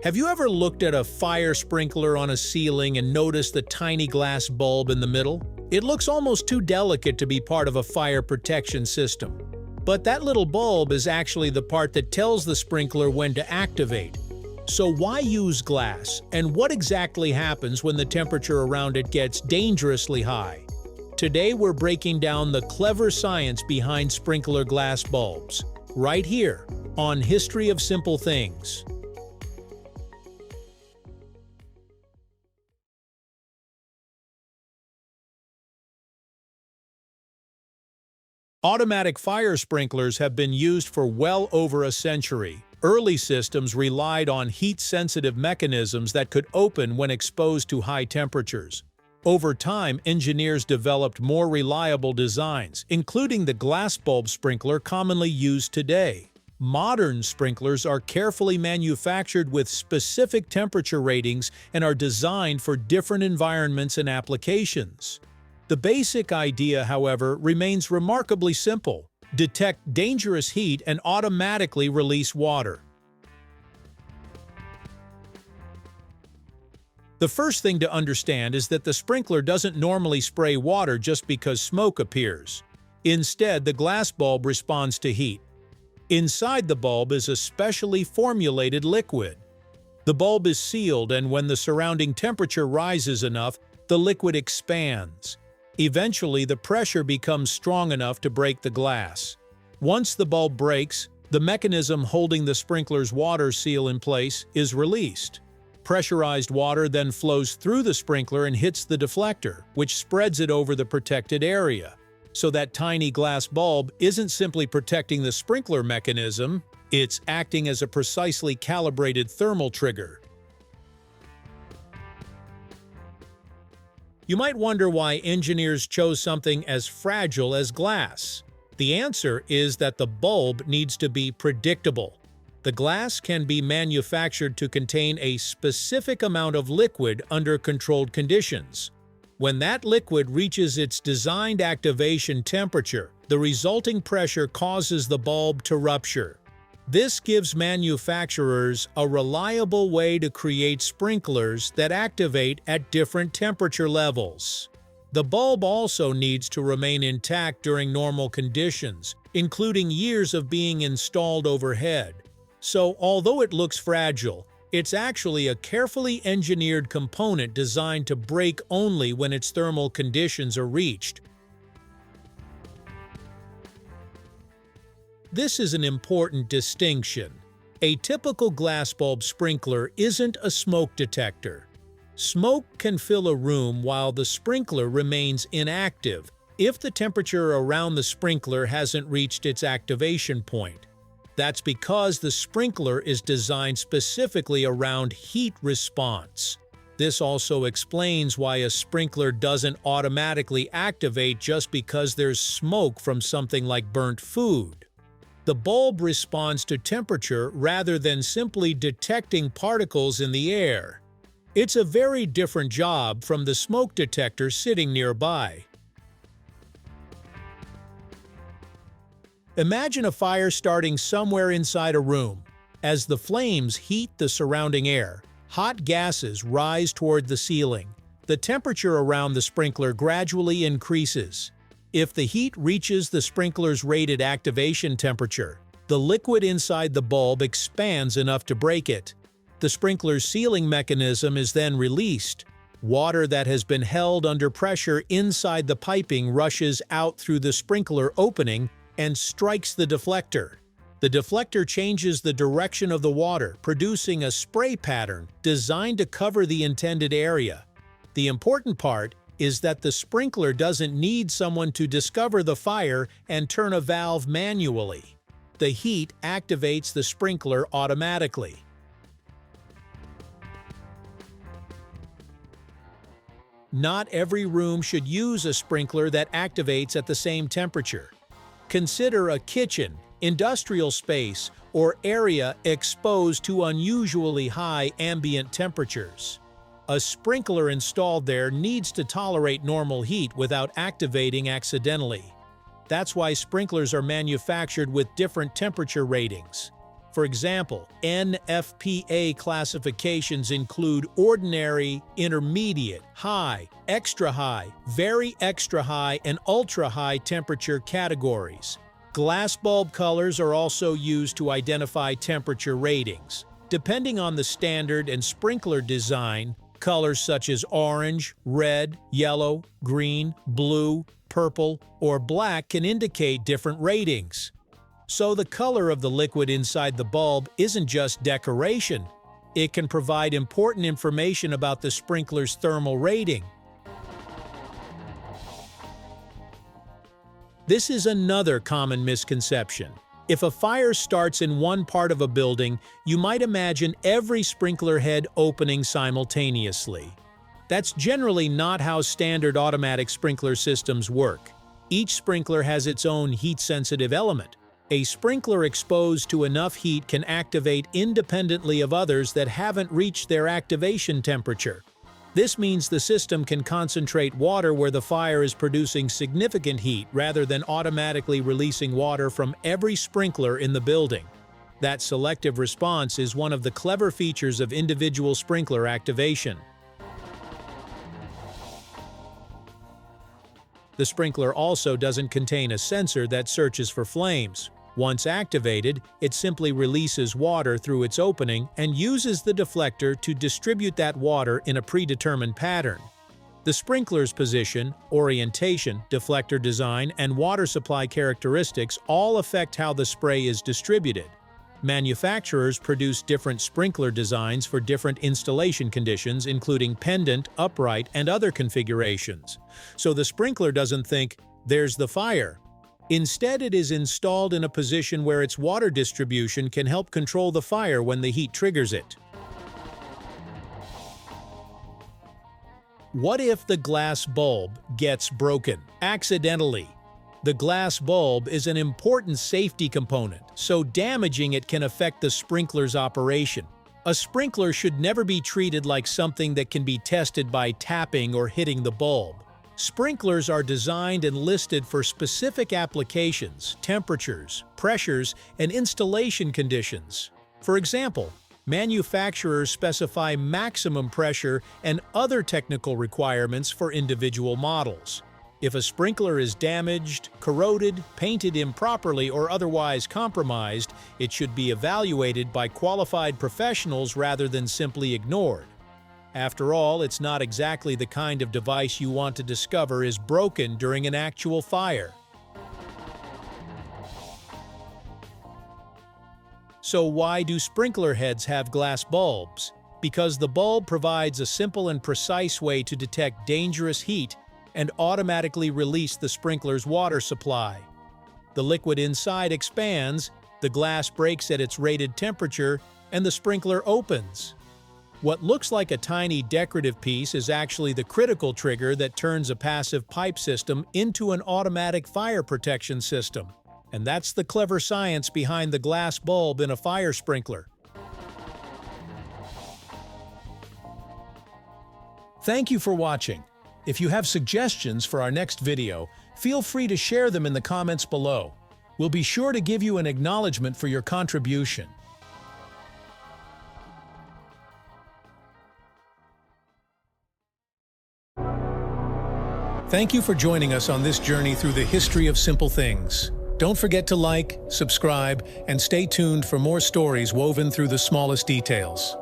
Have you ever looked at a fire sprinkler on a ceiling and noticed the tiny glass bulb in the middle? It looks almost too delicate to be part of a fire protection system. But that little bulb is actually the part that tells the sprinkler when to activate. So why use glass, and what exactly happens when the temperature around it gets dangerously high? Today we're breaking down the clever science behind sprinkler glass bulbs, right here on History of Simple Things. Automatic fire sprinklers have been used for well over a century. Early systems relied on heat-sensitive mechanisms that could open when exposed to high temperatures. Over time, engineers developed more reliable designs, including the glass bulb sprinkler commonly used today. Modern sprinklers are carefully manufactured with specific temperature ratings and are designed for different environments and applications. The basic idea, however, remains remarkably simple: detect dangerous heat and automatically release water. The first thing to understand is that the sprinkler doesn't normally spray water just because smoke appears. Instead, the glass bulb responds to heat. Inside the bulb is a specially formulated liquid. The bulb is sealed, and when the surrounding temperature rises enough, the liquid expands. Eventually, the pressure becomes strong enough to break the glass. Once the bulb breaks, the mechanism holding the sprinkler's water seal in place is released. Pressurized water then flows through the sprinkler and hits the deflector, which spreads it over the protected area. So that tiny glass bulb isn't simply protecting the sprinkler mechanism, it's acting as a precisely calibrated thermal trigger. You might wonder why engineers chose something as fragile as glass. The answer is that the bulb needs to be predictable. The glass can be manufactured to contain a specific amount of liquid under controlled conditions. When that liquid reaches its designed activation temperature, the resulting pressure causes the bulb to rupture. This gives manufacturers a reliable way to create sprinklers that activate at different temperature levels. The bulb also needs to remain intact during normal conditions, including years of being installed overhead. So, although it looks fragile, it's actually a carefully engineered component designed to break only when its thermal conditions are reached. This is an important distinction. A typical glass bulb sprinkler isn't a smoke detector. Smoke can fill a room while the sprinkler remains inactive if the temperature around the sprinkler hasn't reached its activation point. That's because the sprinkler is designed specifically around heat response. This also explains why a sprinkler doesn't automatically activate just because there's smoke from something like burnt food. The bulb responds to temperature rather than simply detecting particles in the air. It's a very different job from the smoke detector sitting nearby. Imagine a fire starting somewhere inside a room. As the flames heat the surrounding air, hot gases rise toward the ceiling. The temperature around the sprinkler gradually increases. If the heat reaches the sprinkler's rated activation temperature, the liquid inside the bulb expands enough to break it. The sprinkler's sealing mechanism is then released. Water that has been held under pressure inside the piping rushes out through the sprinkler opening and strikes the deflector. The deflector changes the direction of the water, producing a spray pattern designed to cover the intended area. The important part is that the sprinkler doesn't need someone to discover the fire and turn a valve manually. The heat activates the sprinkler automatically. Not every room should use a sprinkler that activates at the same temperature. Consider a kitchen, industrial space, or area exposed to unusually high ambient temperatures. A sprinkler installed there needs to tolerate normal heat without activating accidentally. That's why sprinklers are manufactured with different temperature ratings. For example, NFPA classifications include ordinary, intermediate, high, extra high, very extra high, and ultra high temperature categories. Glass bulb colors are also used to identify temperature ratings. Depending on the standard and sprinkler design, colors such as orange, red, yellow, green, blue, purple, or black can indicate different ratings. So the color of the liquid inside the bulb isn't just decoration. It can provide important information about the sprinkler's thermal rating. This is another common misconception. If a fire starts in one part of a building, you might imagine every sprinkler head opening simultaneously. That's generally not how standard automatic sprinkler systems work. Each sprinkler has its own heat-sensitive element. A sprinkler exposed to enough heat can activate independently of others that haven't reached their activation temperature. This means the system can concentrate water where the fire is producing significant heat rather than automatically releasing water from every sprinkler in the building. That selective response is one of the clever features of individual sprinkler activation. The sprinkler also doesn't contain a sensor that searches for flames. Once activated, it simply releases water through its opening and uses the deflector to distribute that water in a predetermined pattern. The sprinkler's position, orientation, deflector design, and water supply characteristics all affect how the spray is distributed. Manufacturers produce different sprinkler designs for different installation conditions, including pendant, upright, and other configurations. So the sprinkler doesn't think, "There's the fire." Instead, it is installed in a position where its water distribution can help control the fire when the heat triggers it. What if the glass bulb gets broken accidentally? The glass bulb is an important safety component, so damaging it can affect the sprinkler's operation. A sprinkler should never be treated like something that can be tested by tapping or hitting the bulb. Sprinklers are designed and listed for specific applications, temperatures, pressures, and installation conditions. For example, manufacturers specify maximum pressure and other technical requirements for individual models. If a sprinkler is damaged, corroded, painted improperly, or otherwise compromised, it should be evaluated by qualified professionals rather than simply ignored. After all, it's not exactly the kind of device you want to discover is broken during an actual fire. So why do sprinkler heads have glass bulbs? Because the bulb provides a simple and precise way to detect dangerous heat and automatically release the sprinkler's water supply. The liquid inside expands, the glass breaks at its rated temperature, and the sprinkler opens. What looks like a tiny decorative piece is actually the critical trigger that turns a passive pipe system into an automatic fire protection system. And that's the clever science behind the glass bulb in a fire sprinkler. Thank you for watching. If you have suggestions for our next video, feel free to share them in the comments below. We'll be sure to give you an acknowledgement for your contribution. Thank you for joining us on this journey through the history of simple things. Don't forget to like, subscribe, and stay tuned for more stories woven through the smallest details.